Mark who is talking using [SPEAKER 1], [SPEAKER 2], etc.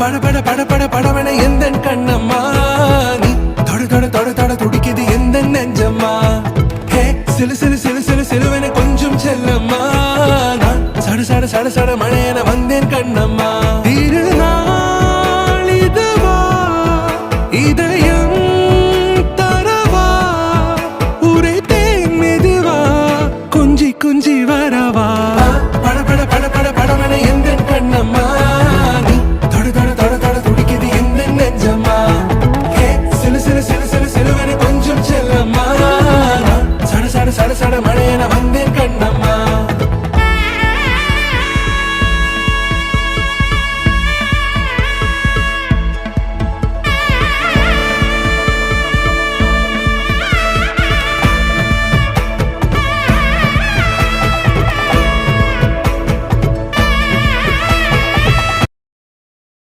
[SPEAKER 1] பட பட பட பட படவன எந்த கண்ணம்மா நீ தொட தொட தொட தொட துடிக்குது எந்த நெஞ்சம்மா ஹே சிலு சிலு சிலு சிலு சிலுவன கொஞ்சம் செல்லம்மா சட சட சட சட